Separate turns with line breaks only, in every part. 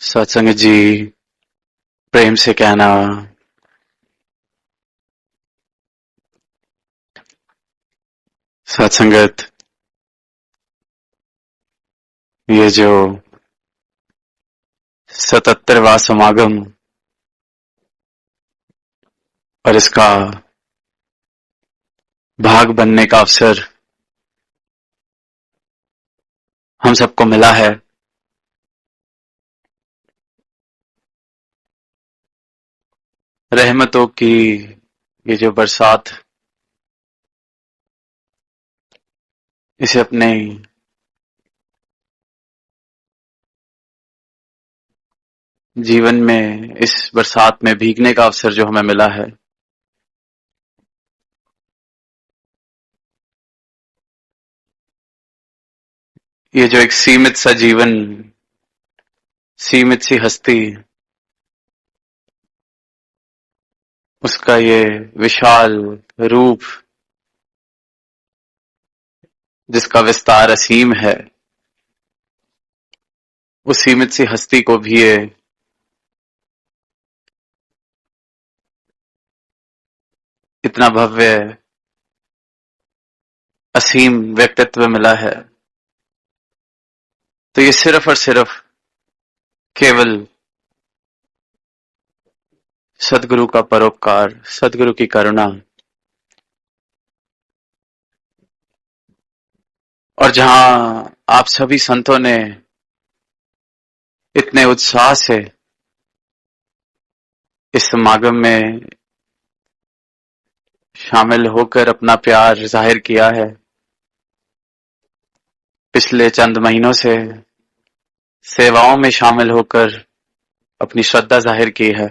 सत्संग जी, प्रेम से कहना। सत्संगत, ये जो 77वां समागम और इसका भाग बनने का अवसर हम सबको मिला है। रहमतों की ये जो बरसात, इसे अपने जीवन में इस बरसात में भीगने का अवसर जो हमें मिला है, ये जो एक सीमित सा जीवन, सीमित सी हस्ती, उसका ये विशाल रूप जिसका विस्तार असीम है, उस सीमित सी हस्ती को भी ये इतना भव्य असीम व्यक्तित्व मिला है। तो ये सिर्फ और सिर्फ केवल सदगुरु का परोपकार, सदगुरु की करुणा, और जहां आप सभी संतों ने इतने उत्साह से इस समागम में शामिल होकर अपना प्यार जाहिर किया है, पिछले चंद महीनों से सेवाओं में शामिल होकर अपनी श्रद्धा जाहिर की है,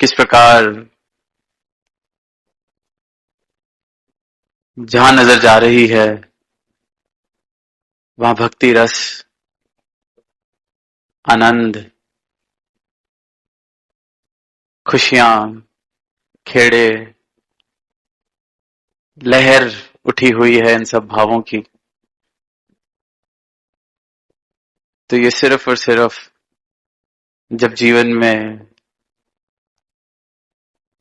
किस प्रकार जहां नजर जा रही है वहां भक्ति रस, आनंद, खुशियां, खेड़े, लहर उठी हुई है इन सब भावों की। तो ये सिर्फ और सिर्फ जब जीवन में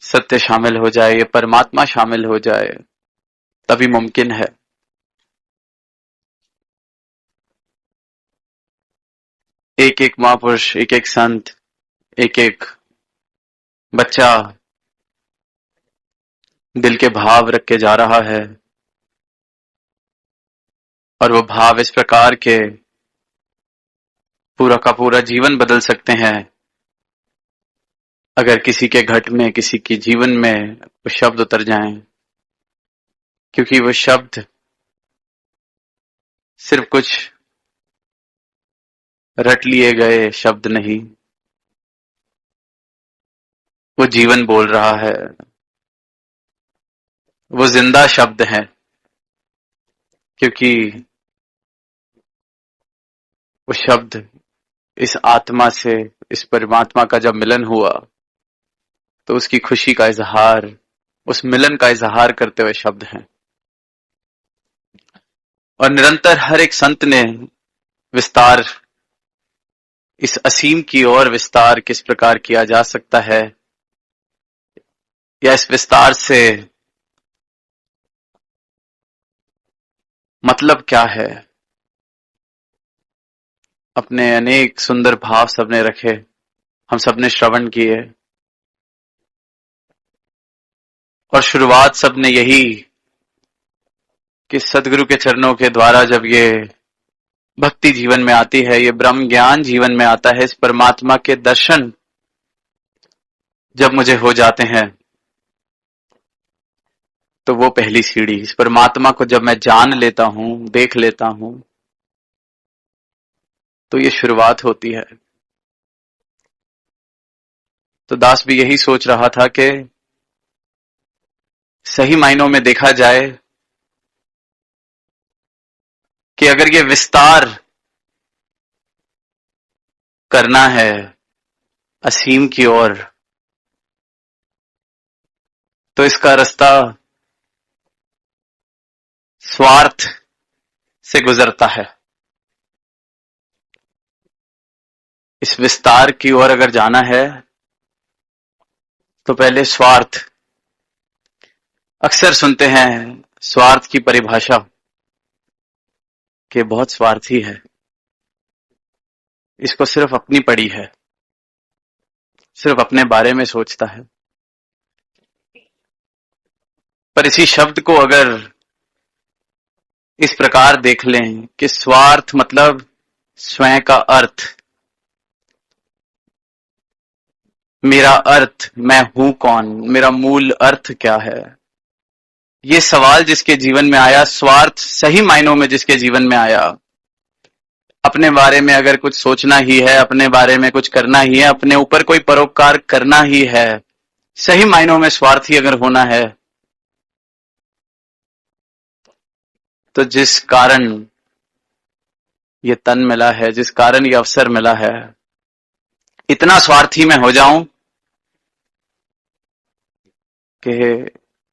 सत्य शामिल हो जाए, ये परमात्मा शामिल हो जाए, तभी मुमकिन है। एक एक महापुरुष, एक एक संत, एक एक बच्चा दिल के भाव रख के जा रहा है, और वो भाव इस प्रकार के पूरा का पूरा जीवन बदल सकते हैं अगर किसी के घट में, किसी के जीवन में वो शब्द उतर जाएं। क्योंकि वो शब्द सिर्फ कुछ रट लिए गए शब्द नहीं, वो जीवन बोल रहा है, वो जिंदा शब्द है। क्योंकि वो शब्द इस आत्मा से, इस परमात्मा का जब मिलन हुआ, तो उसकी खुशी का इजहार, उस मिलन का इजहार करते हुए शब्द हैं। और निरंतर हर एक संत ने विस्तार, इस असीम की ओर विस्तार किस प्रकार किया जा सकता है, या इस विस्तार से मतलब क्या है, अपने अनेक सुंदर भाव सबने रखे, हम सबने श्रवण किए, और शुरुआत सबने यही कि सदगुरु के चरणों के द्वारा जब ये भक्ति जीवन में आती है, ये ब्रह्म ज्ञान जीवन में आता है, इस परमात्मा के दर्शन जब मुझे हो जाते हैं, तो वो पहली सीढ़ी, इस परमात्मा को जब मैं जान लेता हूं, देख लेता हूं, तो ये शुरुआत होती है। तो दास भी यही सोच रहा था कि सही मायनों में देखा जाए कि अगर ये विस्तार करना है असीम की ओर, तो इसका रास्ता स्वार्थ से गुजरता है। इस विस्तार की ओर अगर जाना है तो पहले स्वार्थ। अक्सर सुनते हैं स्वार्थ की परिभाषा कि बहुत स्वार्थी है, इसको सिर्फ अपनी पड़ी है, सिर्फ अपने बारे में सोचता है। पर इसी शब्द को अगर इस प्रकार देख लें कि स्वार्थ मतलब स्वयं का अर्थ, मेरा अर्थ, मैं हूं कौन, मेरा मूल अर्थ क्या है, ये सवाल जिसके जीवन में आया, स्वार्थ सही मायनों में जिसके जीवन में आया, अपने बारे में अगर कुछ सोचना ही है, अपने बारे में कुछ करना ही है, अपने ऊपर कोई परोपकार करना ही है, सही मायनों में स्वार्थी अगर होना है, तो जिस कारण ये तन मिला है, जिस कारण ये अवसर मिला है, इतना स्वार्थी मैं हो जाऊं कि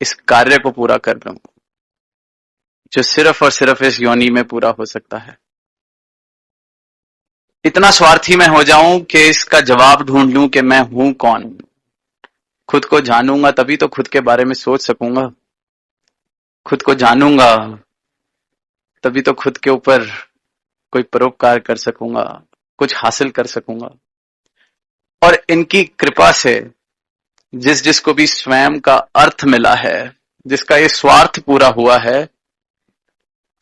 इस कार्य को पूरा कर लूं जो सिर्फ और सिर्फ इस योनि में पूरा हो सकता है। इतना स्वार्थी मैं हो जाऊं कि इसका जवाब ढूंढ लूं कि मैं हूं कौन। खुद को जानूंगा तभी तो खुद के बारे में सोच सकूंगा, खुद को जानूंगा तभी तो खुद के ऊपर कोई परोपकार कर सकूंगा, कुछ हासिल कर सकूंगा। और इनकी कृपा से जिस जिसको भी स्वयं का अर्थ मिला है, जिसका ये स्वार्थ पूरा हुआ है,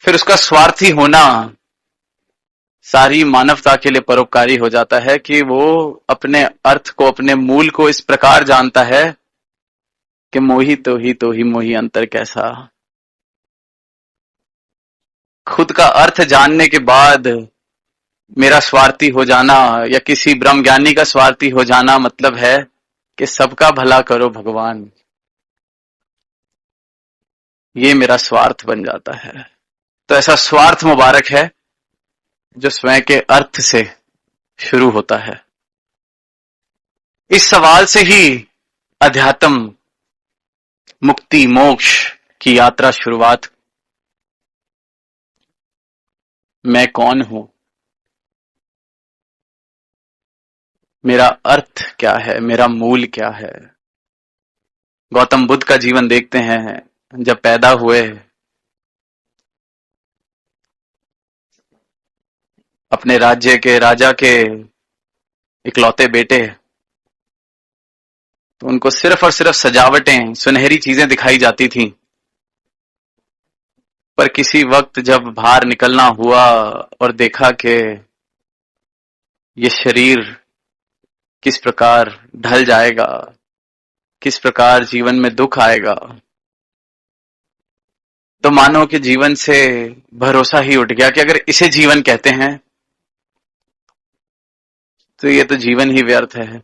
फिर उसका स्वार्थी होना सारी मानवता के लिए परोपकारी हो जाता है कि वो अपने अर्थ को, अपने मूल को इस प्रकार जानता है कि मोही तो ही मोही अंतर कैसा। खुद का अर्थ जानने के बाद मेरा स्वार्थी हो जाना या किसी ब्रह्म ज्ञानी का स्वार्थी हो जाना मतलब है कि सबका भला करो भगवान, ये मेरा स्वार्थ बन जाता है। तो ऐसा स्वार्थ मुबारक है जो स्वयं के अर्थ से शुरू होता है। इस सवाल से ही अध्यात्म, मुक्ति, मोक्ष की यात्रा शुरुआत। मैं कौन हूं, मेरा अर्थ क्या है, मेरा मूल क्या है। गौतम बुद्ध का जीवन देखते हैं, जब पैदा हुए अपने राज्य के राजा के इकलौते बेटे, तो उनको सिर्फ और सिर्फ सजावटें, सुनहरी चीजें दिखाई जाती थीं। पर किसी वक्त जब बाहर निकलना हुआ और देखा कि ये शरीर किस प्रकार ढल जाएगा, किस प्रकार जीवन में दुख आएगा, तो मानो कि जीवन से भरोसा ही उठ गया कि अगर इसे जीवन कहते हैं तो ये तो जीवन ही व्यर्थ है।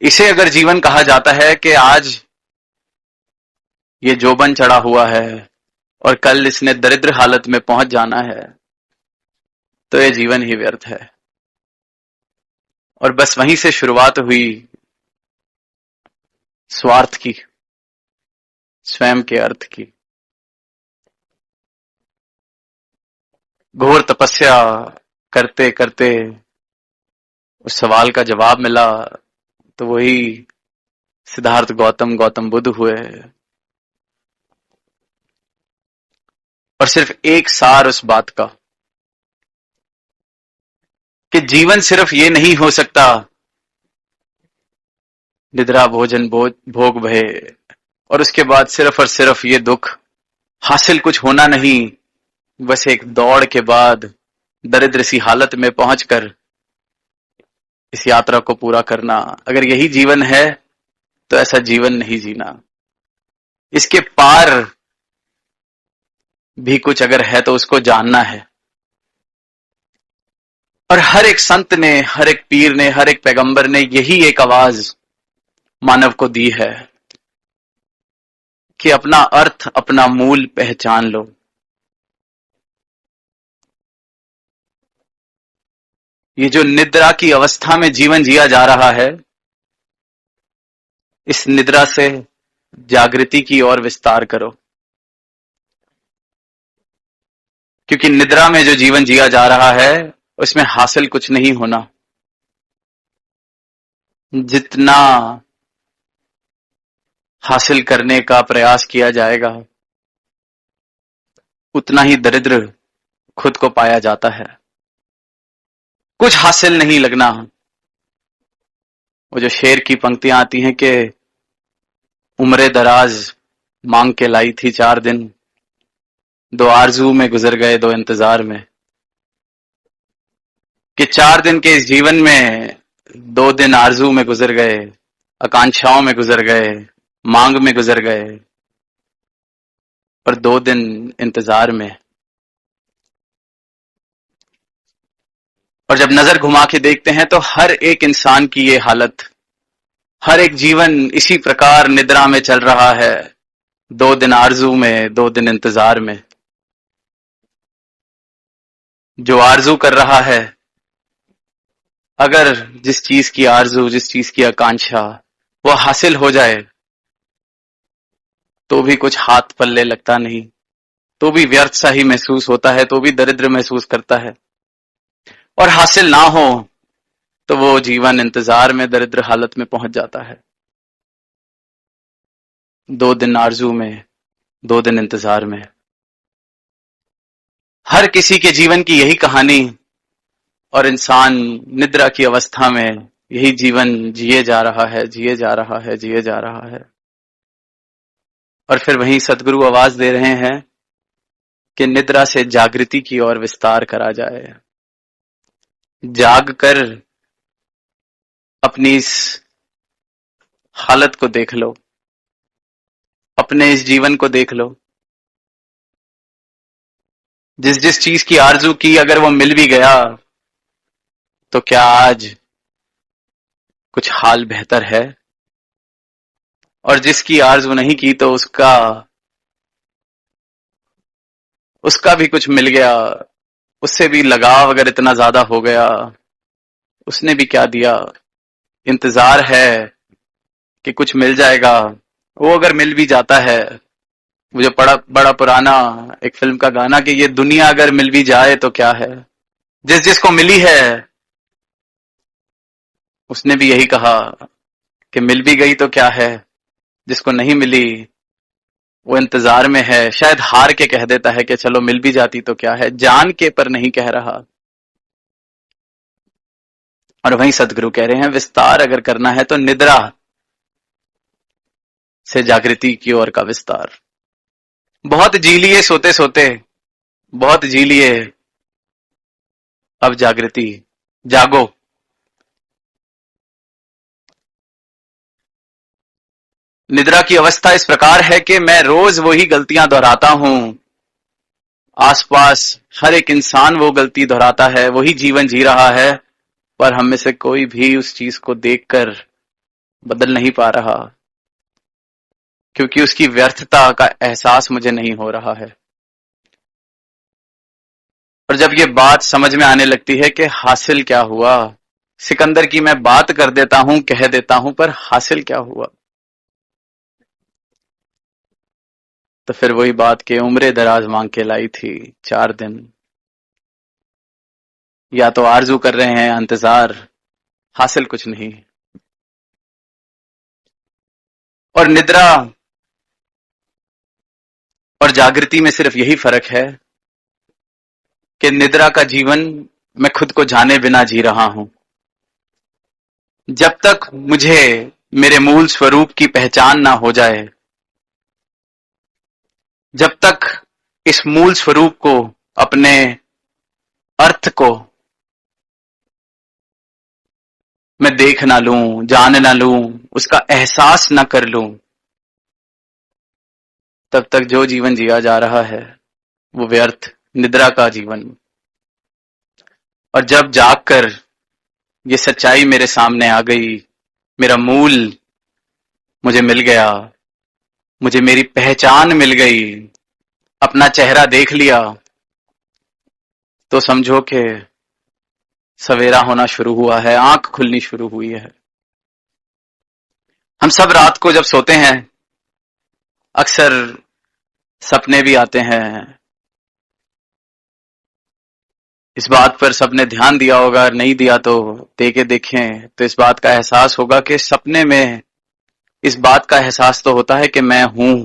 इसे अगर जीवन कहा जाता है कि आज ये जोबन चढ़ा हुआ है और कल इसने दरिद्र हालत में पहुंच जाना है, तो ये जीवन ही व्यर्थ है। और बस वहीं से शुरुआत हुई स्वार्थ की, स्वयं के अर्थ की। घोर तपस्या करते करते उस सवाल का जवाब मिला, तो वही सिद्धार्थ गौतम, गौतम बुद्ध हुए। और सिर्फ एक सार उस बात का कि जीवन सिर्फ ये नहीं हो सकता निद्रा भोजन भोग भय, और उसके बाद सिर्फ और सिर्फ ये दुख, हासिल कुछ होना नहीं, बस एक दौड़ के बाद दरिद्र सी हालत में पहुंचकर इस यात्रा को पूरा करना। अगर यही जीवन है तो ऐसा जीवन नहीं जीना। इसके पार भी कुछ अगर है तो उसको जानना है। और हर एक संत ने, हर एक पीर ने, हर एक पैगंबर ने यही एक आवाज मानव को दी है कि अपना अर्थ, अपना मूल पहचान लो। ये जो निद्रा की अवस्था में जीवन जिया जा रहा है, इस निद्रा से जागृति की ओर विस्तार करो। क्योंकि निद्रा में जो जीवन जिया जा रहा है उसमें हासिल कुछ नहीं होना। जितना हासिल करने का प्रयास किया जाएगा उतना ही दरिद्र खुद को पाया जाता है। कुछ हासिल नहीं लगना। वो जो शेर की पंक्तियां आती हैं कि उम्रे दराज मांग के लाई थी 4 दिन, 2 आरजू में गुजर गए 2 इंतजार में। कि 4 दिन के इस जीवन में 2 दिन आरजू में गुजर गए, आकांक्षाओं में गुजर गए, मांग में गुजर गए, और 2 दिन इंतजार में। और जब नजर घुमा के देखते हैं तो हर एक इंसान की ये हालत, हर एक जीवन इसी प्रकार निद्रा में चल रहा है। 2 दिन आरजू में, 2 दिन इंतजार में। जो आरजू कर रहा है, अगर जिस चीज की आरजू, जिस चीज की आकांक्षा वो हासिल हो जाए तो भी कुछ हाथ पल्ले लगता नहीं, तो भी व्यर्थ सा ही महसूस होता है, तो भी दरिद्र महसूस करता है। और हासिल ना हो तो वो जीवन इंतजार में दरिद्र हालत में पहुंच जाता है। 2 दिन आरजू में, 2 दिन इंतजार में। हर किसी के जीवन की यही कहानी, और इंसान निद्रा की अवस्था में यही जीवन जिए जा रहा है, जिए जा रहा है, जिए जा रहा है। और फिर वहीं सदगुरु आवाज दे रहे हैं कि निद्रा से जागृति की ओर विस्तार करा जाए। जाग कर अपनी इस हालत को देख लो, अपने इस जीवन को देख लो। जिस जिस चीज की आरजू की अगर वो मिल भी गया तो क्या आज कुछ हाल बेहतर है? और जिसकी आरजू नहीं की तो उसका भी कुछ मिल गया, उससे भी लगाव अगर इतना ज्यादा हो गया, उसने भी क्या दिया? इंतजार है कि कुछ मिल जाएगा। वो अगर मिल भी जाता है, वो जो बड़ा पुराना एक फिल्म का गाना कि ये दुनिया अगर मिल भी जाए तो क्या है। जिस जिसको मिली है उसने भी यही कहा कि मिल भी गई तो क्या है। जिसको नहीं मिली वो इंतजार में है, शायद हार के कह देता है कि चलो मिल भी जाती तो क्या है, जान के पर नहीं कह रहा। और वहीं सदगुरु कह रहे हैं विस्तार अगर करना है तो निद्रा से जागृति की ओर का विस्तार। बहुत जी लिए सोते सोते, बहुत जी लिए, अब जागृति, जागो। निद्रा की अवस्था इस प्रकार है कि मैं रोज वही गलतियां दोहराता हूं। आसपास हर एक इंसान वो गलती दोहराता है, वही जीवन जी रहा है, पर हम में से कोई भी उस चीज को देखकर बदल नहीं पा रहा, क्योंकि उसकी व्यर्थता का एहसास मुझे नहीं हो रहा है। और जब ये बात समझ में आने लगती है कि हासिल क्या हुआ, सिकंदर की मैं बात कर देता हूं, कह देता हूं, पर हासिल क्या हुआ? तो फिर वही बात कि उम्रे दराज मांग के लाई थी 4 दिन। या तो आरजू कर रहे हैं, इंतजार, हासिल कुछ नहीं। और निद्रा और जागृति में सिर्फ यही फर्क है कि निद्रा का जीवन मैं खुद को जाने बिना जी रहा हूं। जब तक मुझे मेरे मूल स्वरूप की पहचान ना हो जाए, जब तक इस मूल स्वरूप को, अपने अर्थ को मैं देख ना लूं, जान ना लूं, उसका एहसास ना कर लूं, तब तक जो जीवन जिया जा रहा है वो व्यर्थ, निद्रा का जीवन। और जब जागकर ये सच्चाई मेरे सामने आ गई, मेरा मूल मुझे मिल गया, मुझे मेरी पहचान मिल गई, अपना चेहरा देख लिया, तो समझो कि सवेरा होना शुरू हुआ है, आंख खुलनी शुरू हुई है। हम सब रात को जब सोते हैं अक्सर सपने भी आते हैं, इस बात पर सबने ध्यान दिया होगा, नहीं दिया तो दे के देखें तो इस बात का एहसास होगा कि सपने में इस बात का एहसास तो होता है कि मैं हूं,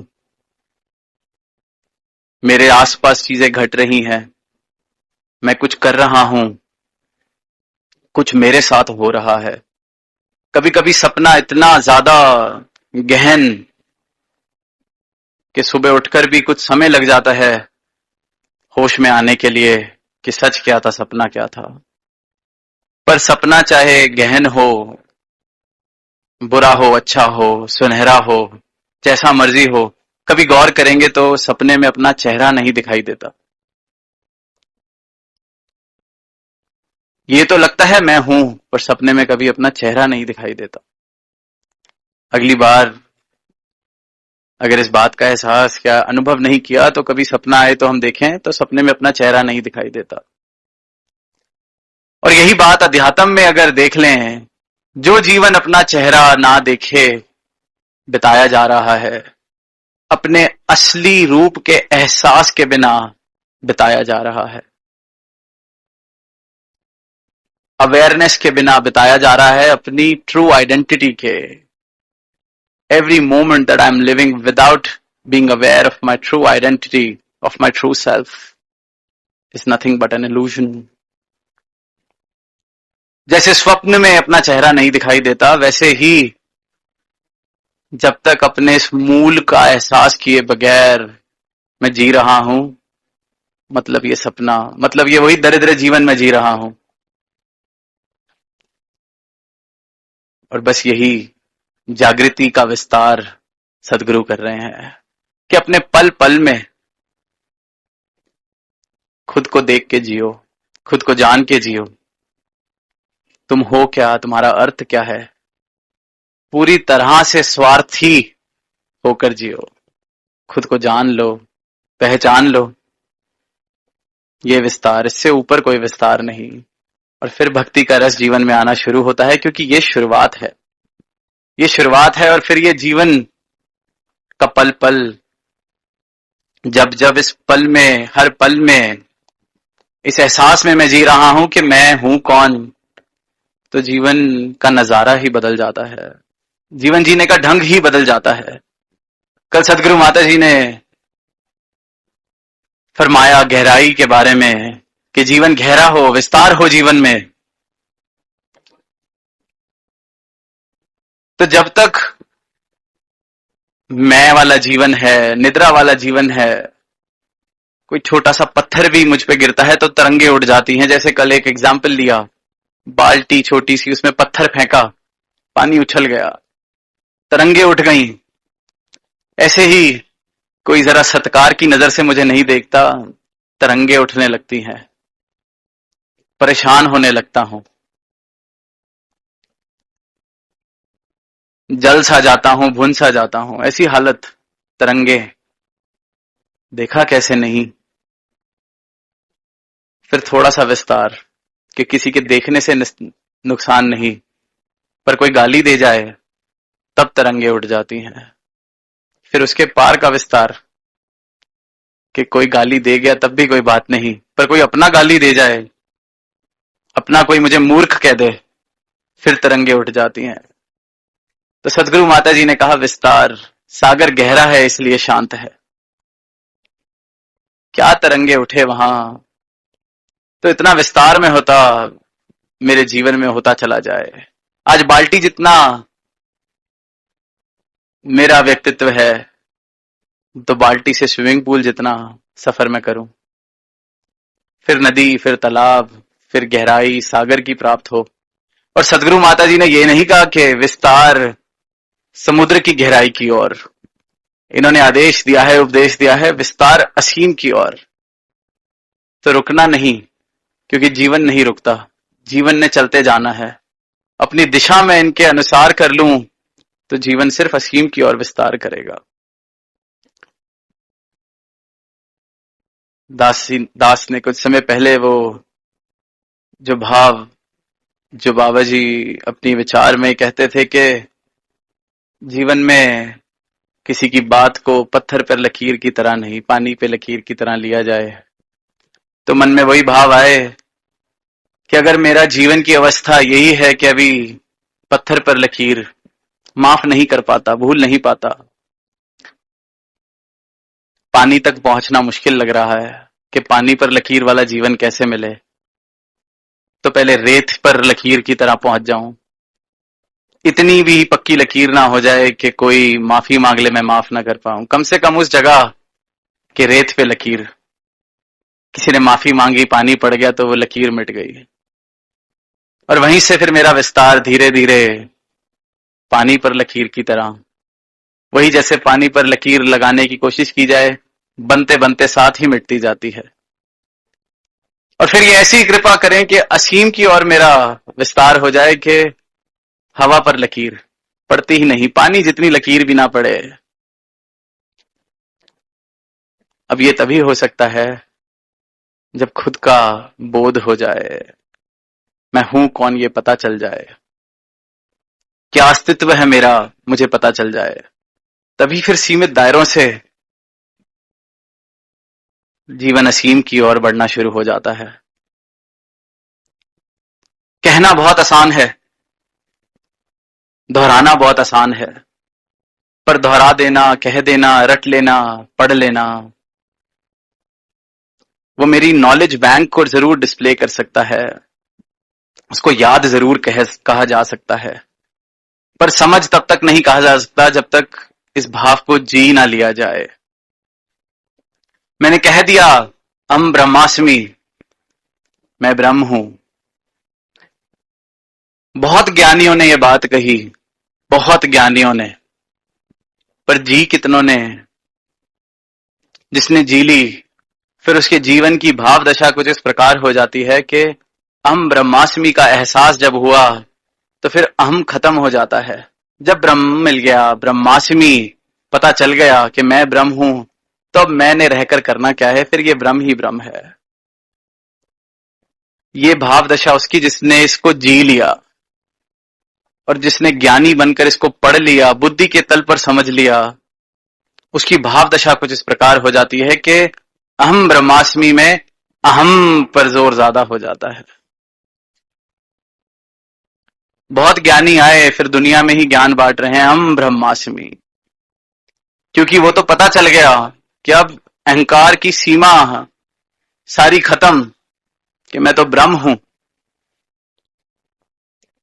मेरे आसपास चीजें घट रही हैं, मैं कुछ कर रहा हूं, कुछ मेरे साथ हो रहा है। कभी कभी सपना इतना ज्यादा गहन कि सुबह उठकर भी कुछ समय लग जाता है होश में आने के लिए कि सच क्या था, सपना क्या था। पर सपना चाहे गहन हो, बुरा हो, अच्छा हो, सुनहरा हो, जैसा मर्जी हो, कभी गौर करेंगे तो सपने में अपना चेहरा नहीं दिखाई देता। ये तो लगता है मैं हूं, पर सपने में कभी अपना चेहरा नहीं दिखाई देता। अगली बार अगर इस बात का एहसास क्या अनुभव नहीं किया तो कभी सपना आए तो हम देखें तो सपने में अपना चेहरा नहीं दिखाई देता। और यही बात अध्यात्म में अगर देख लें, जो जीवन अपना चेहरा ना देखे बिताया जा रहा है, अपने असली रूप के एहसास के बिना बिताया जा रहा है, अवेयरनेस के बिना बिताया जा रहा है, अपनी ट्रू आइडेंटिटी के। Every moment that I am living without being aware of my true identity, of my true self, is nothing but an illusion. जैसे स्वप्न में अपना चेहरा नहीं दिखाई देता, वैसे ही जब तक अपने इस मूल का एहसास किए बगैर मैं जी रहा हूं, मतलब ये सपना, मतलब ये वही दरिद्र जीवन में जी रहा हूं। और बस यही जागृति का विस्तार सदगुरु कर रहे हैं कि अपने पल पल में खुद को देख के जियो, खुद को जान के जियो। तुम हो क्या, तुम्हारा अर्थ क्या है, पूरी तरह से स्वार्थी होकर जियो। खुद को जान लो, पहचान लो। ये विस्तार, इससे ऊपर कोई विस्तार नहीं। और फिर भक्ति का रस जीवन में आना शुरू होता है, क्योंकि ये शुरुआत है, ये शुरुआत है। और फिर ये जीवन का पल पल, जब जब इस पल में, हर पल में इस एहसास में मैं जी रहा हूं कि मैं हूं कौन, तो जीवन का नजारा ही बदल जाता है, जीवन जीने का ढंग ही बदल जाता है। कल सदगुरु माता जी ने फरमाया गहराई के बारे में कि जीवन गहरा हो, विस्तार हो जीवन में। तो जब तक मैं वाला जीवन है, निद्रा वाला जीवन है, कोई छोटा सा पत्थर भी मुझ पे गिरता है तो तरंगे उठ जाती हैं। जैसे कल एक एग्जाम्पल लिया, बाल्टी छोटी सी, उसमें पत्थर फेंका, पानी उछल गया, तरंगे उठ गई। ऐसे ही कोई जरा सत्कार की नजर से मुझे नहीं देखता, तरंगे उठने लगती हैं, परेशान होने लगता हूं, जल सा जाता हूं, भुन सा जाता हूं। ऐसी हालत, तरंगे, देखा कैसे नहीं। फिर थोड़ा सा विस्तार कि किसी के देखने से नुकसान नहीं, पर कोई गाली दे जाए तब तरंगे उठ जाती हैं। फिर उसके पार का विस्तार कि कोई गाली दे गया तब भी कोई बात नहीं, पर कोई अपना गाली दे जाए, अपना कोई मुझे मूर्ख कह दे, फिर तरंगे उठ जाती हैं। तो सदगुरु माता जी ने कहा विस्तार, सागर गहरा है इसलिए शांत है। क्या तरंगे उठे वहां, तो इतना विस्तार में होता, मेरे जीवन में होता चला जाए। आज बाल्टी जितना मेरा व्यक्तित्व है, तो बाल्टी से स्विमिंग पूल जितना सफर में करूं, फिर नदी, फिर तालाब, फिर गहराई सागर की प्राप्त हो। और सदगुरु माता जी ने ये नहीं कहा कि विस्तार समुद्र की गहराई की ओर, इन्होंने आदेश दिया है, उपदेश दिया है विस्तार असीम की ओर। तो रुकना नहीं, क्योंकि जीवन नहीं रुकता, जीवन ने चलते जाना है। अपनी दिशा में इनके अनुसार कर लूं तो जीवन सिर्फ असीम की ओर विस्तार करेगा। दास ने कुछ समय पहले वो जो भाव, जो बाबा जी अपनी विचार में कहते थे कि जीवन में किसी की बात को पत्थर पर लकीर की तरह नहीं, पानी पे लकीर की तरह लिया जाए, तो मन में वही भाव आए कि अगर मेरा जीवन की अवस्था यही है कि अभी पत्थर पर लकीर, माफ नहीं कर पाता, भूल नहीं पाता, पानी तक पहुंचना मुश्किल लग रहा है कि पानी पर लकीर वाला जीवन कैसे मिले, तो पहले रेत पर लकीर की तरह पहुंच जाऊं, इतनी भी पक्की लकीर ना हो जाए कि कोई माफी मांग ले मैं माफ ना कर पाऊं, कम से कम उस जगह कि रेत पे लकीर, किसी ने माफी मांगी, पानी पड़ गया तो वो लकीर मिट गई, और वहीं से फिर मेरा विस्तार धीरे धीरे पानी पर लकीर की तरह, वही जैसे पानी पर लकीर लगाने की कोशिश की जाए, बनते बनते साथ ही मिटती जाती है। और फिर ये ऐसी कृपा करें कि असीम की ओर मेरा विस्तार हो जाए कि हवा पर लकीर पड़ती ही नहीं, पानी जितनी लकीर भी ना पड़े। अब ये तभी हो सकता है जब खुद का बोध हो जाए, मैं हूं कौन ये पता चल जाए, क्या अस्तित्व है मेरा मुझे पता चल जाए, तभी फिर सीमित दायरों से जीवन असीम की ओर बढ़ना शुरू हो जाता है। कहना बहुत आसान है, दोहराना बहुत आसान है, पर दोहरा देना, कह देना, रट लेना, पढ़ लेना, वो मेरी नॉलेज बैंक को जरूर डिस्प्ले कर सकता है, उसको याद जरूर कहा जा सकता है, पर समझ तब तक नहीं कहा जा सकता जब तक इस भाव को जी ना लिया जाए। मैंने कह दिया हम ब्रह्मास्मि, मैं ब्रह्म हूं। बहुत ज्ञानियों ने यह बात कही, बहुत ज्ञानियों ने, पर जी कितनों ने? जिसने जी ली फिर उसके जीवन की भाव दशा कुछ इस प्रकार हो जाती है कि अहम ब्रह्मास्मि का एहसास जब हुआ तो फिर अहम खत्म हो जाता है। जब ब्रह्म मिल गया, ब्रह्मास्मि पता चल गया कि मैं ब्रह्म हूं, तो अब मैंने रहकर करना क्या है, फिर ये ब्रह्म ही ब्रह्म है। ये भाव दशा उसकी जिसने इसको जी लिया, और जिसने ज्ञानी बनकर इसको पढ़ लिया, बुद्धि के तल पर समझ लिया, उसकी भाव दशा कुछ इस प्रकार हो जाती है कि अहम ब्रह्मास्मि में अहम पर जोर ज्यादा हो जाता है। बहुत ज्ञानी आए फिर दुनिया में ही ज्ञान बांट रहे हैं हम ब्रह्मास्मि, क्योंकि वो तो पता चल गया कि अब अहंकार की सीमा सारी खत्म, कि मैं तो ब्रह्म हूं।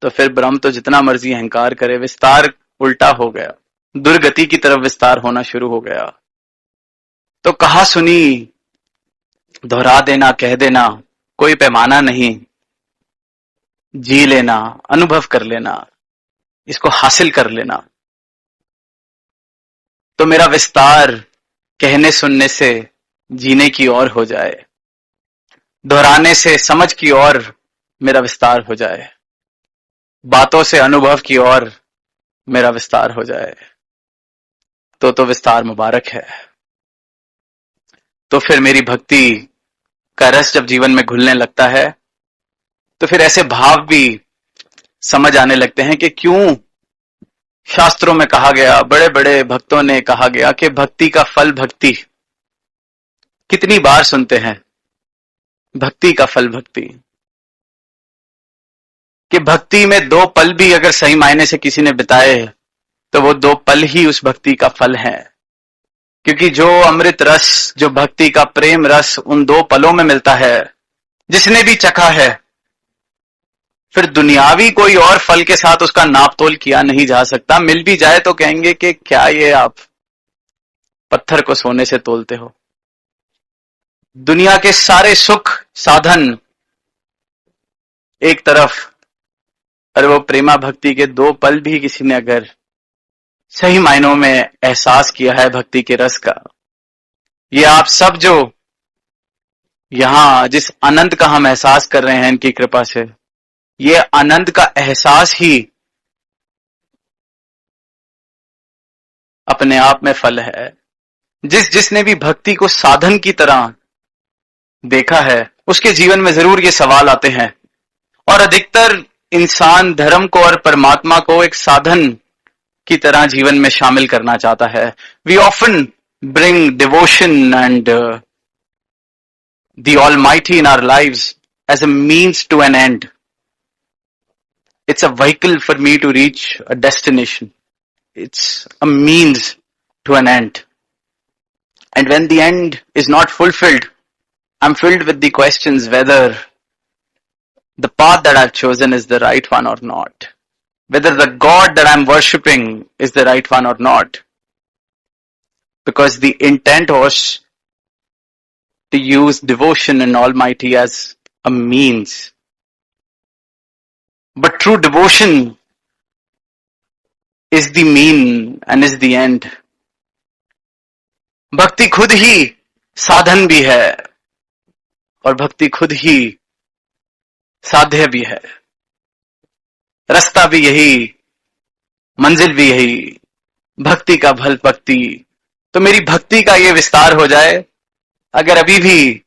तो फिर ब्रह्म तो जितना मर्जी अहंकार करे, विस्तार उल्टा हो गया, दुर्गति की तरफ विस्तार होना शुरू हो गया। तो कहा सुनी, दोहरा देना, कह देना, कोई पैमाना नहीं, जी लेना, अनुभव कर लेना, इसको हासिल कर लेना, तो मेरा विस्तार कहने सुनने से जीने की ओर हो जाए, दोहराने से समझ की ओर मेरा विस्तार हो जाए, बातों से अनुभव की ओर मेरा विस्तार हो जाए, तो विस्तार मुबारक है। तो फिर मेरी भक्ति का रस जब जीवन में घुलने लगता है, तो फिर ऐसे भाव भी समझ आने लगते हैं कि क्यों शास्त्रों में कहा गया, बड़े बड़े भक्तों ने कहा गया कि भक्ति का फल भक्ति। कितनी बार सुनते हैं भक्ति का फल भक्ति, कि भक्ति में 2 पल भी अगर सही मायने से किसी ने बिताए तो वो 2 पल ही उस भक्ति का फल है। क्योंकि जो अमृत रस, जो भक्ति का प्रेम रस उन 2 पलों में मिलता है, जिसने भी चखा है, फिर दुनियावी कोई और फल के साथ उसका नापतोल किया नहीं जा सकता। मिल भी जाए तो कहेंगे कि क्या ये आप पत्थर को सोने से तोलते हो। दुनिया के सारे सुख साधन एक तरफ, और वो प्रेमा भक्ति के 2 पल भी किसी ने अगर सही मायनों में एहसास किया है भक्ति के रस का, ये आप सब जो यहां जिस आनंद का हम एहसास कर रहे हैं इनकी कृपा से, ये आनंद का एहसास ही अपने आप में फल है। जिसने भी भक्ति को साधन की तरह देखा है, उसके जीवन में जरूर ये सवाल आते हैं, और अधिकतर इंसान धर्म को और परमात्मा को एक साधन की तरह जीवन में शामिल करना चाहता है। We often bring devotion and the almighty in our lives, as a means to an end. It's a vehicle for me to reach a destination. It's a means to an end. And when the end is not fulfilled, I'm filled with the questions whether the path that I've chosen is the right one or not. Whether the God that I'm worshipping is the right one or not. Because the intent was to use devotion in Almighty as a means. But true devotion is the mean and is the end. भक्ति खुद ही साधन भी है और भक्ति खुद ही साध्य भी है. रास्ता भी यही, मंजिल भी यही, भक्ति का फल भक्ति. तो मेरी भक्ति का ये विस्तार हो जाए. अगर अभी भी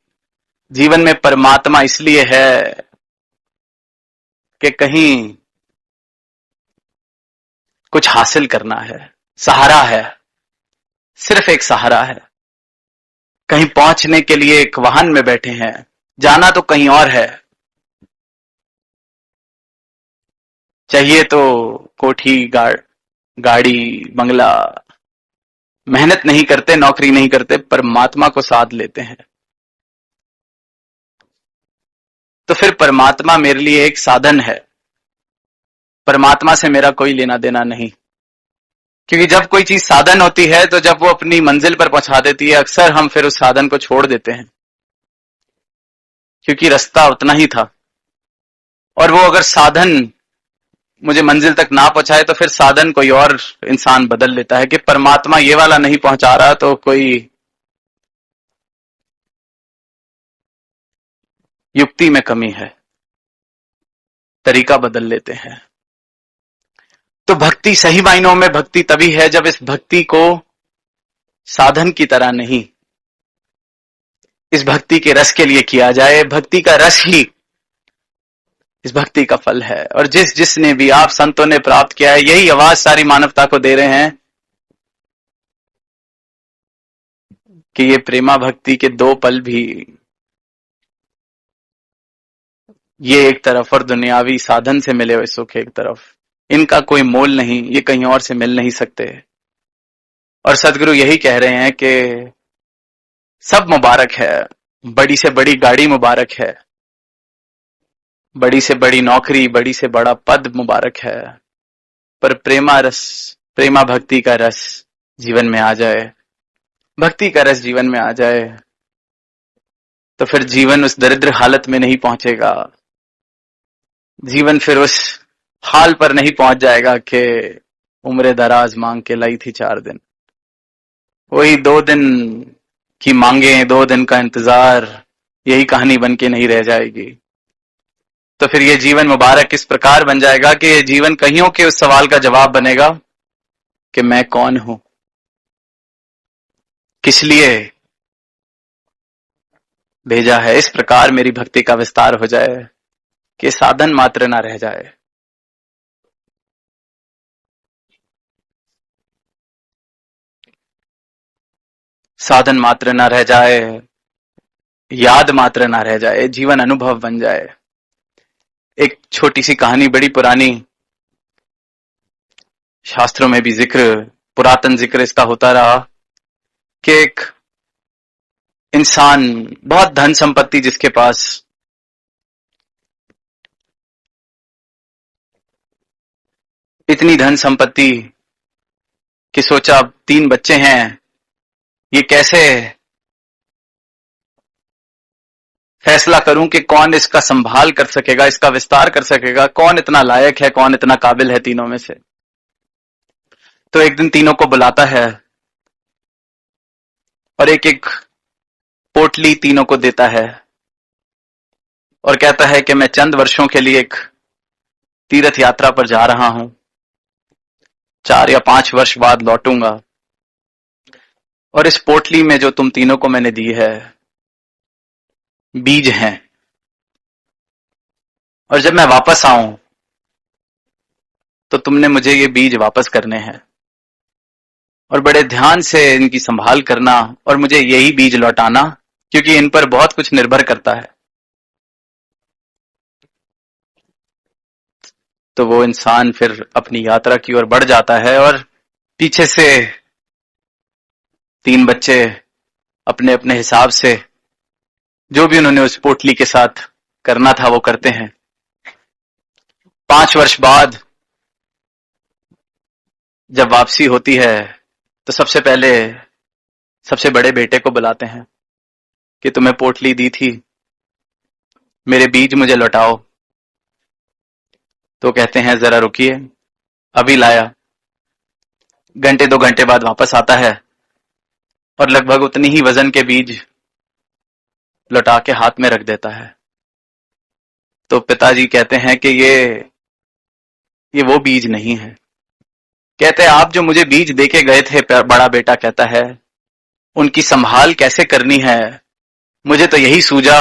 जीवन में परमात्मा इसलिए है कि कहीं कुछ हासिल करना है, सहारा है, सिर्फ एक सहारा है. कहीं पहुंचने के लिए एक वाहन में बैठे हैं, जाना तो कहीं और है. चाहिए तो कोठी, गाड़ी, बंगला. मेहनत नहीं करते, नौकरी नहीं करते, परमात्मा को साथ लेते हैं. तो फिर परमात्मा मेरे लिए एक साधन है. परमात्मा से मेरा कोई लेना देना नहीं. क्योंकि जब कोई चीज साधन होती है तो जब वो अपनी मंजिल पर पहुंचा देती है, अक्सर हम फिर उस साधन को छोड़ देते हैं. क्योंकि रास्ता उतना ही था. और वो अगर साधन मुझे मंजिल तक ना पहुंचाए तो फिर साधन कोई और इंसान बदल लेता है कि परमात्मा ये वाला नहीं पहुंचा रहा तो कोई युक्ति में कमी है, तरीका बदल लेते हैं. तो भक्ति सही मायनों में भक्ति तभी है जब इस भक्ति को साधन की तरह नहीं, इस भक्ति के रस के लिए किया जाए. भक्ति का रस ही इस भक्ति का फल है. और जिसने भी आप संतों ने प्राप्त किया है, यही आवाज सारी मानवता को दे रहे हैं कि ये प्रेमा भक्ति के दो पल भी, ये एक तरफ और दुनियावी साधन से मिले हुए सुख एक तरफ, इनका कोई मोल नहीं, ये कहीं और से मिल नहीं सकते. और सदगुरु यही कह रहे हैं कि सब मुबारक है. बड़ी से बड़ी गाड़ी मुबारक है, बड़ी से बड़ी नौकरी, बड़ी से बड़ा पद मुबारक है, पर प्रेमा भक्ति का रस जीवन में आ जाए, भक्ति का रस जीवन में आ जाए, तो फिर जीवन उस दरिद्र हालत में नहीं पहुंचेगा. जीवन फिर उस हाल पर नहीं पहुंच जाएगा कि उम्र दराज मांग के लाई थी 4 दिन. वही 2 दिन की मांगे, 2 दिन का इंतजार, यही कहानी बन के नहीं रह जाएगी. तो फिर ये जीवन मुबारक इस प्रकार बन जाएगा कि ये जीवन कहियों के उस सवाल का जवाब बनेगा कि मैं कौन हूं, किस लिए भेजा है. इस प्रकार मेरी भक्ति का विस्तार हो जाए कि साधन मात्र ना रह जाए. साधन मात्र ना रह जाए, याद मात्र ना रह जाए, जीवन अनुभव बन जाए. एक छोटी सी कहानी, बड़ी पुरानी, शास्त्रों में भी जिक्र, पुरातन जिक्र इसका होता रहा कि एक इंसान, बहुत धन संपत्ति जिसके पास, इतनी धन संपत्ति कि सोचा 3 बच्चे हैं, ये कैसे फैसला करूं कि कौन इसका संभाल कर सकेगा, इसका विस्तार कर सकेगा, कौन इतना लायक है, कौन इतना काबिल है तीनों में से. तो एक दिन तीनों को बुलाता है और एक एक पोटली तीनों को देता है और कहता है कि मैं चंद वर्षों के लिए एक तीर्थ यात्रा पर जा रहा हूं, 4 या 5 वर्ष बाद लौटूंगा, और इस पोटली में जो तुम तीनों को मैंने दी है बीज हैं, और जब मैं वापस आऊं तो तुमने मुझे ये बीज वापस करने हैं और बड़े ध्यान से इनकी संभाल करना और मुझे यही बीज लौटाना, क्योंकि इन पर बहुत कुछ निर्भर करता है. तो वो इंसान फिर अपनी यात्रा की ओर बढ़ जाता है और पीछे से 3 बच्चे अपने अपने हिसाब से जो भी उन्होंने उस पोटली के साथ करना था वो करते हैं। 5 वर्ष बाद जब वापसी होती है तो सबसे पहले सबसे बड़े बेटे को बुलाते हैं कि तुम्हें पोटली दी थी, मेरे बीज मुझे लौटाओ। तो कहते हैं जरा रुकिए, अभी लाया। घंटे 2 घंटे बाद वापस आता है और लगभग उतनी ही वजन के बीज लौटा के हाथ में रख देता है। तो पिताजी कहते हैं कि ये वो बीज नहीं है। कहते हैं आप जो मुझे बीज देके गए थे, बड़ा बेटा कहता है, उनकी संभाल कैसे करनी है, मुझे तो यही सूझा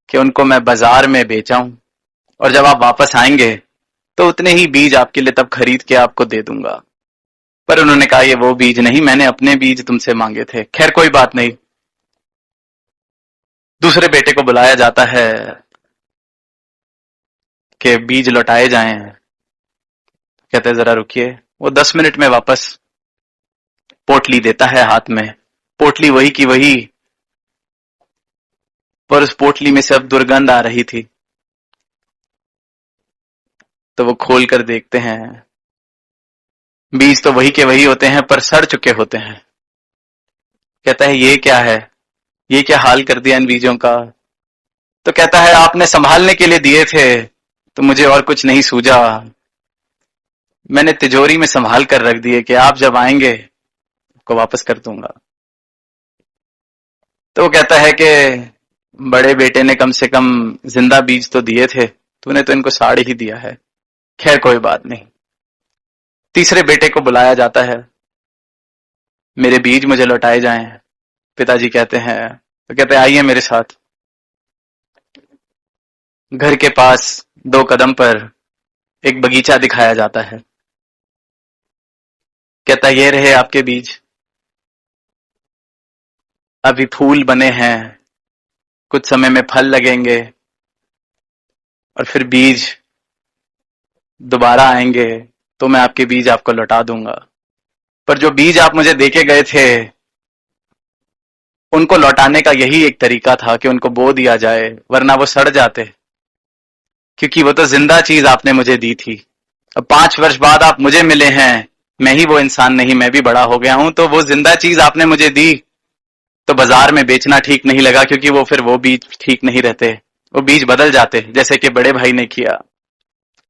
कि उनको मैं बाजार में बेचाऊं और जब आप वापस आएंगे तो उतने ही बीज आपके लिए तब खरीद के आपको दे दूंगा। पर उन्होंने कहा ये वो बीज नहीं, मैंने अपने बीज तुमसे मांगे थे। खैर कोई बात नहीं। दूसरे बेटे को बुलाया जाता है कि बीज लौटाए जाएं। कहते हैं जरा रुकिए। वो 10 मिनट में वापस पोटली देता है हाथ में। पोटली वही की वही, पर उस पोटली में से अब दुर्गंध आ रही थी। तो वो खोल कर देखते हैं, बीज तो वही के वही होते हैं पर सड़ चुके होते हैं। कहता है ये क्या है, ये क्या हाल कर दिया इन बीजों का। तो कहता है आपने संभालने के लिए दिए थे तो मुझे और कुछ नहीं सूझा, मैंने तिजोरी में संभाल कर रख दिए कि आप जब आएंगे आपको वापस कर दूंगा। तो वो कहता है कि बड़े बेटे ने कम से कम जिंदा बीज तो दिए थे, तूने तो इनको साड़ ही दिया है। खैर कोई बात नहीं। तीसरे बेटे को बुलाया जाता है, मेरे बीज मुझे लौटाए जाएं। पिताजी कहते हैं, तो कहते हैं आइए मेरे साथ। घर के पास 2 कदम पर एक बगीचा दिखाया जाता है। कहता ये रहे आपके बीज, अभी फूल बने हैं, कुछ समय में फल लगेंगे और फिर बीज दोबारा आएंगे तो मैं आपके बीज आपको लौटा दूंगा। पर जो बीज आप मुझे देके गए थे उनको लौटाने का यही एक तरीका था कि उनको बो दिया जाए, वरना वो सड़ जाते, क्योंकि वो तो जिंदा चीज आपने मुझे दी थी। अब 5 वर्ष बाद आप मुझे मिले हैं, मैं ही वो इंसान नहीं, मैं भी बड़ा हो गया हूं, तो वो जिंदा चीज आपने मुझे दी तो बाजार में बेचना ठीक नहीं लगा, क्योंकि वो फिर वो बीज ठीक नहीं रहते, वो बीज बदल जाते, जैसे कि बड़े भाई ने किया।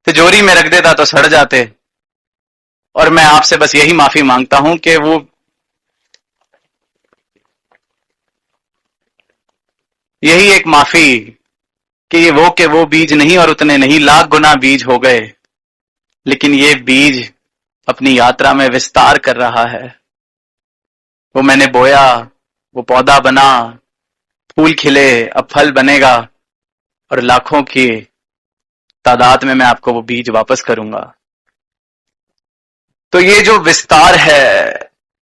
तिजोरी में रख देता तो सड़ जाते। और मैं आपसे बस यही माफी मांगता हूं कि यही एक माफी कि ये वो के वो बीज नहीं और उतने नहीं, लाख गुना बीज हो गए, लेकिन ये बीज अपनी यात्रा में विस्तार कर रहा है। वो मैंने बोया, वो पौधा बना, फूल खिले, अब फल बनेगा और लाखों की तादाद में मैं आपको वो बीज वापस करूंगा। तो ये जो विस्तार है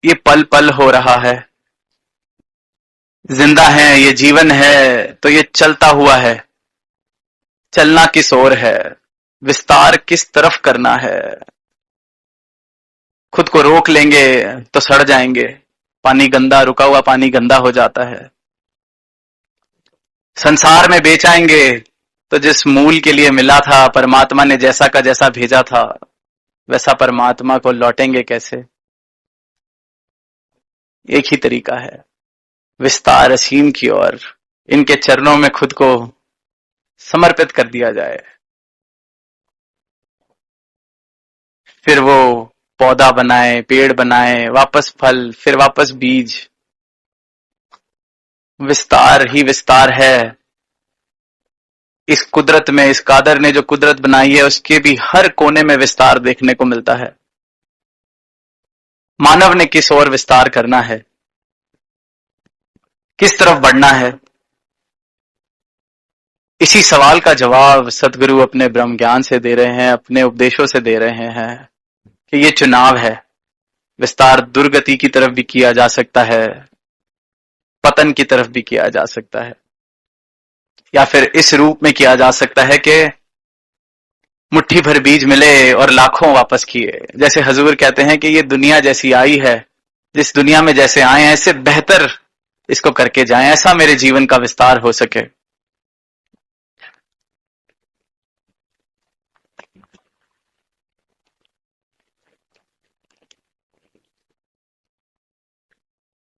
ये पल पल हो रहा है। जिंदा है, ये जीवन है तो ये चलता हुआ है। चलना किस ओर है, विस्तार किस तरफ करना है। खुद को रोक लेंगे तो सड़ जाएंगे। पानी गंदा, रुका हुआ पानी गंदा हो जाता है। संसार में बेचाएंगे तो जिस मूल के लिए मिला था, परमात्मा ने जैसा का जैसा भेजा था, वैसा परमात्मा को लौटेंगे कैसे। एक ही तरीका है, विस्तार असीम की ओर, इनके चरणों में खुद को समर्पित कर दिया जाए। फिर वो पौधा बनाए, पेड़ बनाए, वापस फल, फिर वापस बीज। विस्तार ही विस्तार है। इस कुदरत में, इस कादर ने जो कुदरत बनाई है उसके भी हर कोने में विस्तार देखने को मिलता है। मानव ने किस ओर विस्तार करना है, किस तरफ बढ़ना है, इसी सवाल का जवाब सतगुरु अपने ब्रह्म ज्ञान से दे रहे हैं, अपने उपदेशों से दे रहे हैं कि ये चुनाव है। विस्तार दुर्गति की तरफ भी किया जा सकता है, पतन की तरफ भी किया जा सकता है, या फिर इस रूप में किया जा सकता है कि मुट्ठी भर बीज मिले और लाखों वापस किए। जैसे हजूर कहते हैं कि ये दुनिया जैसी आई है, जिस दुनिया में जैसे आए हैं इससे बेहतर इसको करके जाएं, ऐसा मेरे जीवन का विस्तार हो सके।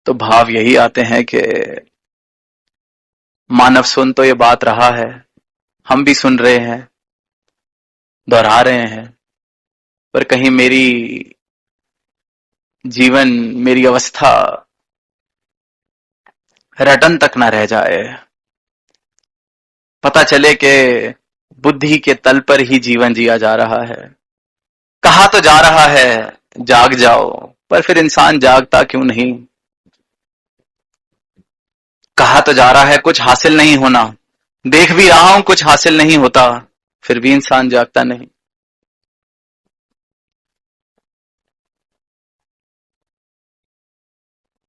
तो भाव यही आते हैं कि मानव सुन तो ये बात रहा है, हम भी सुन रहे हैं, दोहरा रहे हैं, पर कहीं मेरी जीवन, मेरी अवस्था रटन तक न रह जाए। पता चले कि बुद्धि के तल पर ही जीवन जिया जा रहा है। कहा तो जा रहा है जाग जाओ, पर फिर इंसान जागता क्यों नहीं। कहा तो जा रहा है कुछ हासिल नहीं होना, देख भी रहा हूं कुछ हासिल नहीं होता, फिर भी इंसान जागता नहीं।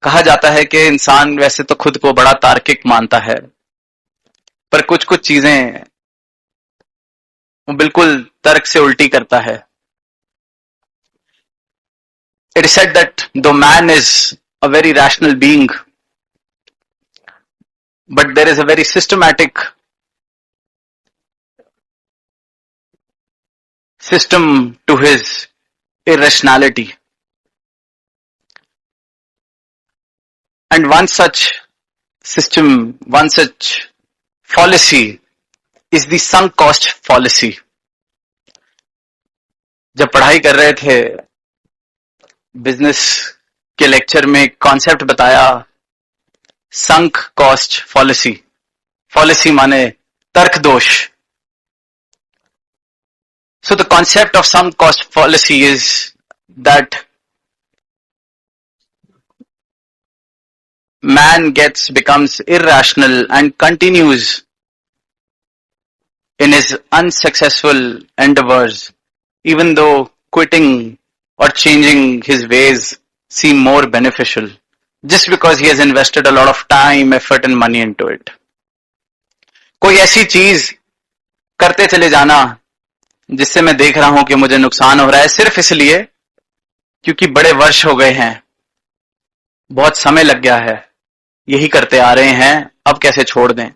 कहा जाता है कि इंसान वैसे तो खुद को बड़ा तार्किक मानता है, पर कुछ कुछ चीजें वो बिल्कुल तर्क से उल्टी करता है। It is said that though man is a very rational being, but there is a very systematic system to his irrationality. And one such system, one such fallacy is the sunk cost fallacy. जब पढ़ाई कर रहे थे business के lecture में concept बताया sunk cost फॉलिसी। फॉलिसी माने तर्क दोष। So the concept of sunk cost fallacy is that man becomes irrational and continues in his unsuccessful endeavors, even though quitting or changing his ways seem more beneficial, just because he has invested a lot of time, effort and money into it. कोई ऐसी चीज करते चले जाना जिससे मैं देख रहा हूं कि मुझे नुकसान हो रहा है, सिर्फ इसलिए क्योंकि बड़े वर्ष हो गए हैं, बहुत समय लग गया है, यही करते आ रहे हैं, अब कैसे छोड़ दें।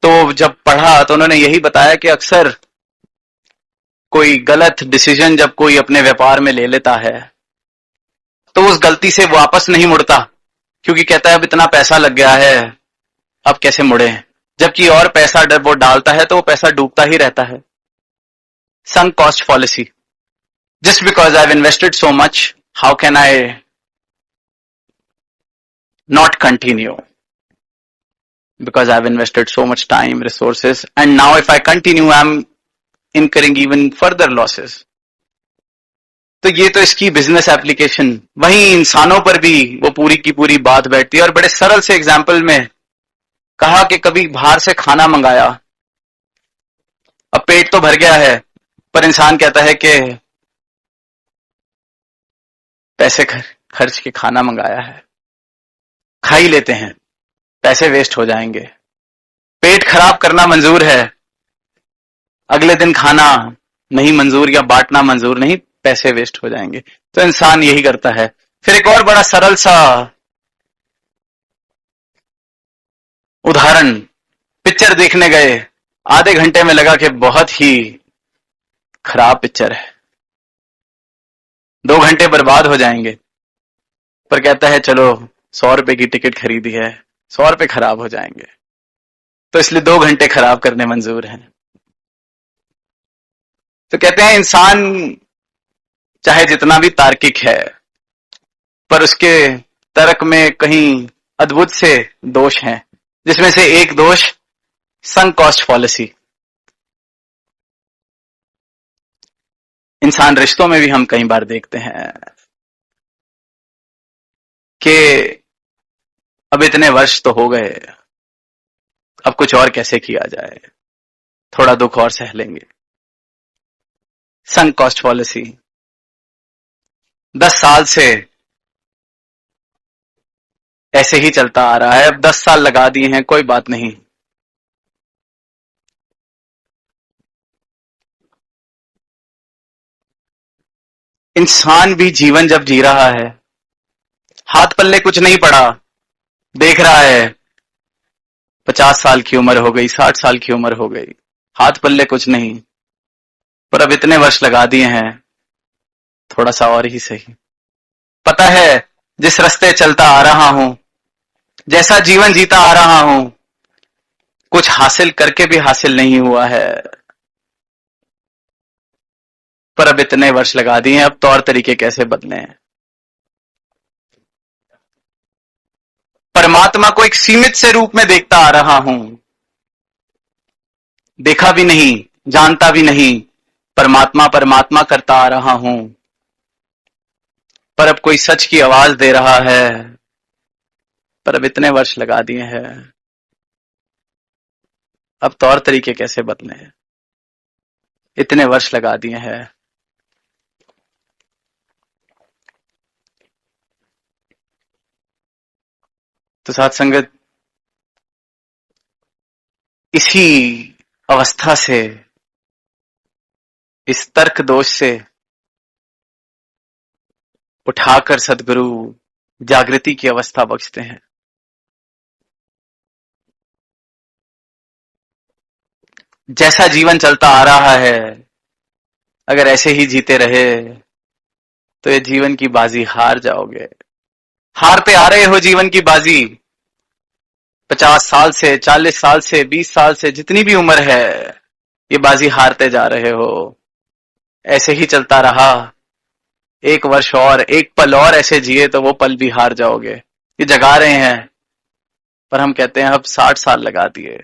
तो जब पढ़ा तो उन्होंने यही बताया कि अक्सर कोई गलत डिसीजन जब कोई अपने व्यापार में ले लेता है तो उस गलती से वापस नहीं मुड़ता, क्योंकि कहता है अब इतना पैसा लग गया है, अब कैसे मुड़े। जबकि और पैसा वो डालता है तो वो पैसा डूबता ही रहता है। sunk cost fallacy. Just because I've invested so much, how can I not continue? Because I've invested so much time, resources, and now if I continue, I'm incurring even further losses. तो ये तो इसकी business application, वहीं इंसानों पर भी वो पूरी की पूरी बात बैठती है। और बड़े सरल से एग्जाम्पल में कहा कि कभी बाहर से खाना मंगाया, अब पेट तो भर गया है, पर इंसान कहता है कि पैसे खर्च के खाना मंगाया है, खा ही लेते हैं, पैसे वेस्ट हो जाएंगे। पेट खराब करना मंजूर है, अगले दिन खाना नहीं मंजूर या बांटना मंजूर नहीं, पैसे वेस्ट हो जाएंगे। तो इंसान यही करता है। फिर एक और बड़ा सरल सा उदाहरण, पिक्चर देखने गए, आधे घंटे में लगा कि बहुत ही खराब पिक्चर है, 2 घंटे बर्बाद हो जाएंगे, पर कहता है चलो 100 रुपए की टिकट खरीदी है, 100 रुपए खराब हो जाएंगे, तो इसलिए 2 घंटे खराब करने मंजूर हैं। तो कहते हैं इंसान चाहे जितना भी तार्किक है, पर उसके तर्क में कहीं अद्भुत से दोष हैं, जिसमें से एक दोष संक कॉस्ट फॉलिसी। इंसान रिश्तों में भी हम कई बार देखते हैं कि अब इतने वर्ष तो हो गए, अब कुछ और कैसे किया जाए, थोड़ा दुख और सह लेंगे। संक कॉस्ट पॉलिसी 10 साल से ऐसे ही चलता आ रहा है, अब 10 साल लगा दिए हैं, कोई बात नहीं, इंसान भी जीवन जब जी रहा है, हाथ पल्ले कुछ नहीं पड़ा, देख रहा है 50 साल की उम्र हो गई, 60 साल की उम्र हो गई, हाथ पल्ले कुछ नहीं, पर अब इतने वर्ष लगा दिए हैं, थोड़ा सा और ही सही। पता है जिस रास्ते चलता आ रहा हूं, जैसा जीवन जीता आ रहा हूं, कुछ हासिल करके भी हासिल नहीं हुआ है, पर अब इतने वर्ष लगा दिए हैं, अब तौर तरीके कैसे बदले हैं। परमात्मा को एक सीमित से रूप में देखता आ रहा हूं, देखा भी नहीं, जानता भी नहीं, परमात्मा परमात्मा करता आ रहा हूं, पर अब कोई सच की आवाज दे रहा है, पर अब इतने वर्ष लगा दिए हैं, अब तौर तरीके कैसे बदले हैं, इतने वर्ष लगा दिए हैं। तो साथ संगत, इसी अवस्था से, इस तर्क दोष से उठाकर सदगुरु जागृति की अवस्था बख्शते हैं। जैसा जीवन चलता आ रहा है, अगर ऐसे ही जीते रहे तो ये जीवन की बाजी हार जाओगे। हार पे आ रहे हो जीवन की बाजी, 50 साल से, 40 साल से, 20 साल से, जितनी भी उम्र है, ये बाजी हारते जा रहे हो। ऐसे ही चलता रहा, एक वर्ष और, एक पल और ऐसे जिए तो वो पल भी हार जाओगे। ये जगा रहे हैं, पर हम कहते हैं अब 60 साल लगा दिए,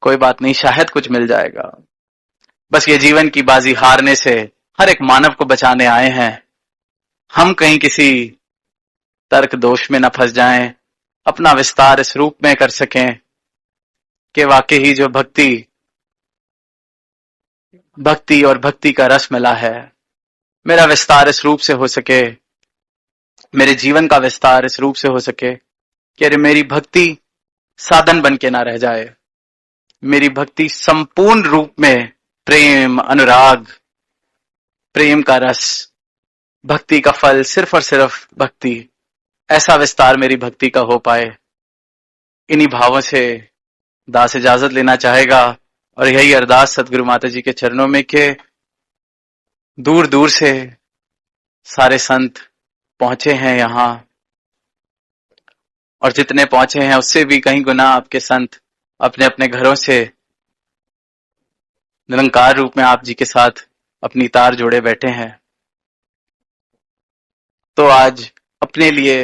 कोई बात नहीं, शायद कुछ मिल जाएगा। बस ये जीवन की बाजी हारने से हर एक मानव को बचाने आए हैं। हम कहीं किसी तर्क दोष में न फंस जाएं, अपना विस्तार इस रूप में कर सकें कि वाकई ही जो भक्ति और भक्ति का रस मिला है, मेरा विस्तार इस रूप से हो सके, मेरे जीवन का विस्तार इस रूप से हो सके कि अरे मेरी भक्ति साधन बन के ना रह जाए, मेरी भक्ति संपूर्ण रूप में प्रेम, अनुराग, प्रेम का रस, भक्ति का फल, सिर्फ और सिर्फ भक्ति, ऐसा विस्तार मेरी भक्ति का हो पाए। इन्हीं भावों से दास इजाजत लेना चाहेगा और यही अरदास सदगुरु माता जी के चरणों में कि दूर दूर से सारे संत पहुंचे हैं यहाँ, और जितने पहुंचे हैं उससे भी कहीं गुना आपके संत अपने अपने घरों से निरंकार रूप में आप जी के साथ अपनी तार जोड़े बैठे हैं। तो आज अपने लिए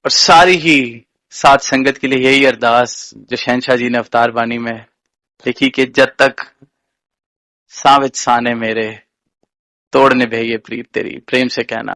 और सारी ही साथ संगत के लिए यही अरदास जो शहनशाह जी ने अवतार वाणी में लिखी कि जब तक सावित साने मेरे, तोड़ निभे ये प्रीत तेरी, प्रेम से कहना।